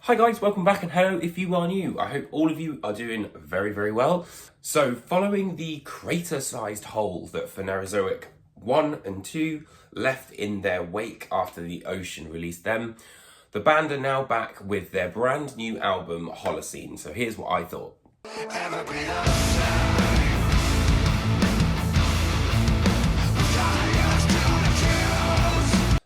Hi guys, welcome back and hello if you are new. I hope all of you are doing very, very well. So following the crater-sized hole that Phanerozoic 1 and 2 left in their wake after the ocean released them, the band are now back with their brand new album Holocene. So here's what I thought.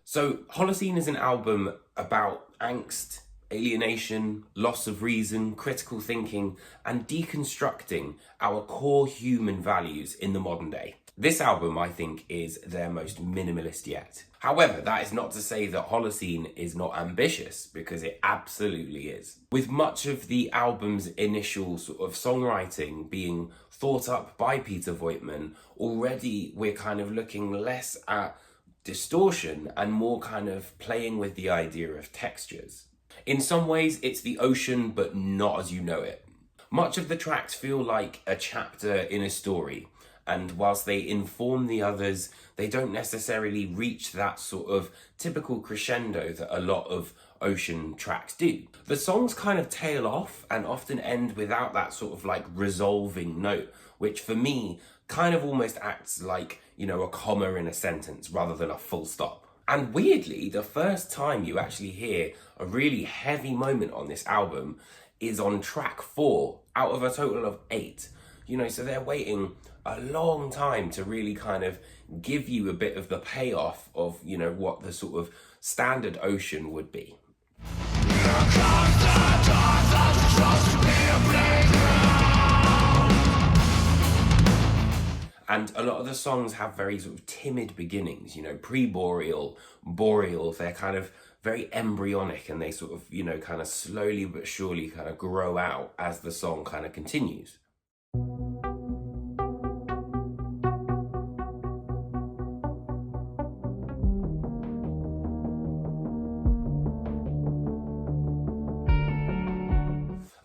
So Holocene is an album about angst, alienation, loss of reason, critical thinking, and deconstructing our core human values in the modern day. This album, I think, is their most minimalist yet. However, that is not to say that Holocene is not ambitious, because it absolutely is. With much of the album's initial sort of songwriting being thought up by Peter Voigtman, already we're kind of looking less at distortion and more kind of playing with the idea of textures. In some ways, it's the ocean, but not as you know it. Much of the tracks feel like a chapter in a story, and whilst they inform the others, they don't necessarily reach that sort of typical crescendo that a lot of ocean tracks do. The songs kind of tail off and often end without that sort of like resolving note, which for me kind of almost acts like, you know, a comma in a sentence rather than a full stop. And weirdly, the first time you actually hear a really heavy moment on this album is on track 4 out of a total of 8. You know, so they're waiting a long time to really kind of give you a bit of the payoff of, you know, what the sort of standard ocean would be. And a lot of the songs have very sort of timid beginnings, you know, pre-boreal, boreal, they're kind of very embryonic and they sort of, you know, kind of slowly but surely kind of grow out as the song kind of continues.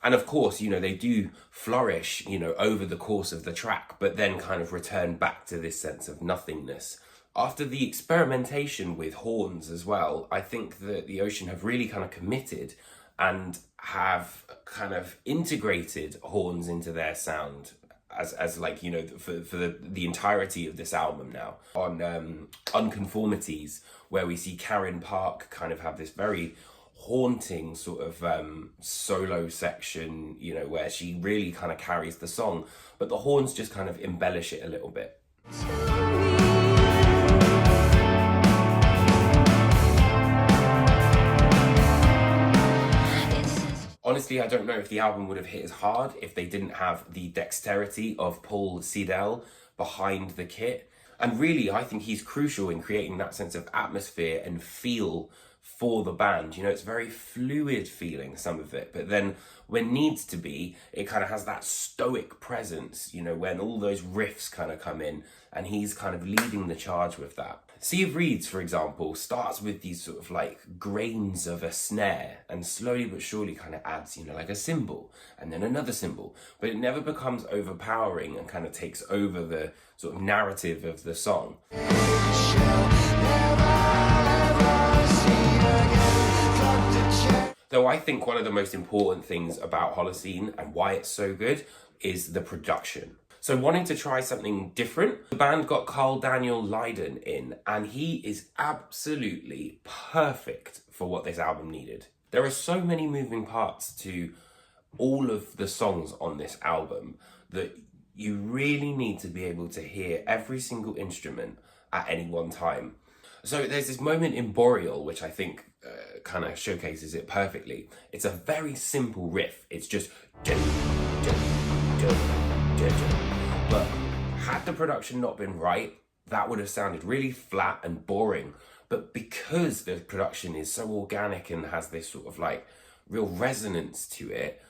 And of course, you know, they do flourish, you know, over the course of the track, but then kind of return back to this sense of nothingness. After the experimentation with horns as well, I think that the Ocean have really kind of committed and have kind of integrated horns into their sound as like, you know, for the entirety of this album now. On Unconformities, where we see Karen Park kind of have this very haunting sort of solo section, you know, where she really kind of carries the song, but the horns just kind of embellish it a little bit. Honestly, I don't know if the album would have hit as hard if they didn't have the dexterity of Paul Seidel behind the kit. And really, I think he's crucial in creating that sense of atmosphere and feel for the band. You know, it's very fluid feeling, some of it, but then when needs to be, it kind of has that stoic presence, you know, when all those riffs kind of come in and he's kind of leading the charge with that. Sea of Reeds, for example, starts with these sort of like grains of a snare and slowly but surely kind of adds, you know, like a cymbal and then another cymbal, but it never becomes overpowering and kind of takes over the sort of narrative of the song. Though I think one of the most important things about Holocene and why it's so good is the production. So wanting to try something different, the band got Carl Daniel Leiden in, and he is absolutely perfect for what this album needed. There are so many moving parts to all of the songs on this album that you really need to be able to hear every single instrument at any one time. So there's this moment in Boreal, which I think kind of showcases it perfectly. It's a very simple riff. It's just but had the production not been right, that would have sounded really flat and boring. But because the production is so organic and has this sort of like real resonance to it,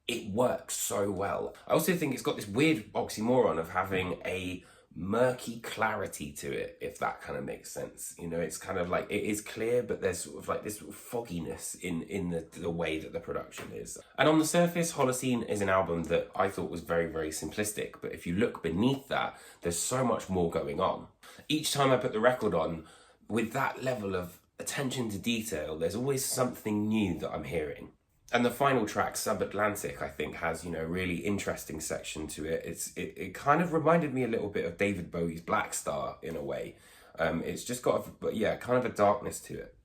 it works so well. I also think it's got this weird oxymoron of having a murky clarity to it, if that kind of makes sense. You know, it's kind of like, it is clear, but there's sort of like this sort of fogginess in the way that the production is. And on the surface, Holocene is an album that I thought was very, very simplistic, but if you look beneath that, there's so much more going on. Each time I put the record on, with that level of attention to detail, there's always something new that I'm hearing. And the final track, Subatlantic, I think has, you know, a really interesting section to it. It kind of reminded me a little bit of David Bowie's Black Star in a way. It's just got, kind of a darkness to it.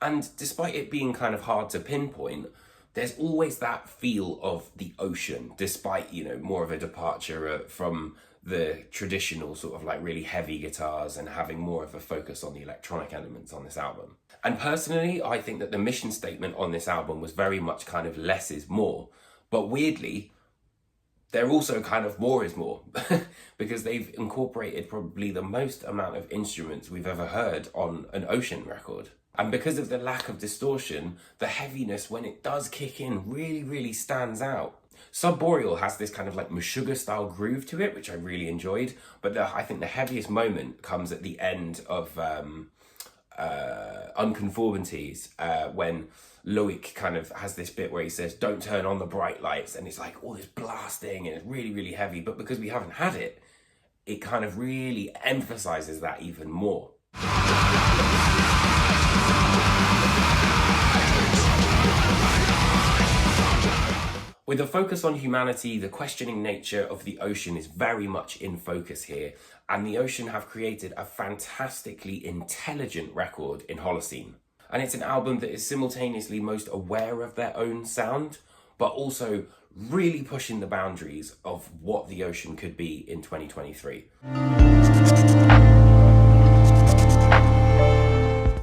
And despite it being kind of hard to pinpoint, there's always that feel of the ocean, despite, you know, more of a departure from the traditional sort of like really heavy guitars and having more of a focus on the electronic elements on this album. And personally, I think that the mission statement on this album was very much kind of less is more. But weirdly, they're also kind of more is more because they've incorporated probably the most amount of instruments we've ever heard on an Ocean record. And because of the lack of distortion, the heaviness, when it does kick in, really, really stands out. Subboreal has this kind of like Meshuggah style groove to it, which I really enjoyed. But I think the heaviest moment comes at the end of Unconformities, when Loic kind of has this bit where he says, "Don't turn on the bright lights." And it's like all this blasting and it's really, really heavy. But because we haven't had it, it kind of really emphasizes that even more. With a focus on humanity, the questioning nature of the Ocean is very much in focus here, and the Ocean have created a fantastically intelligent record in Holocene. And it's an album that is simultaneously most aware of their own sound, but also really pushing the boundaries of what the Ocean could be in 2023.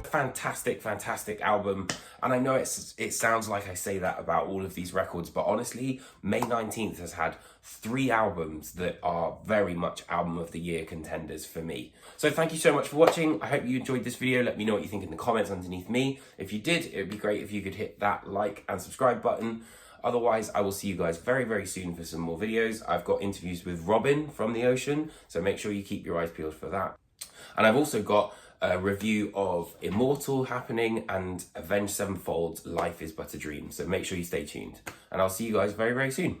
Fantastic album. And I know it sounds like I say that about all of these records, but honestly, May 19th has had 3 albums that are very much album of the year contenders for me. So thank you so much for watching. I hope you enjoyed this video. Let me know what you think in the comments underneath me. If you did, it would be great if you could hit that like and subscribe button. Otherwise, I will see you guys very, very soon for some more videos. I've got interviews with Robin from the Ocean, so make sure you keep your eyes peeled for that. And I've also got a review of Immortal happening and Avenged Sevenfold's Life is But a Dream. So make sure you stay tuned. And I'll see you guys very, very soon.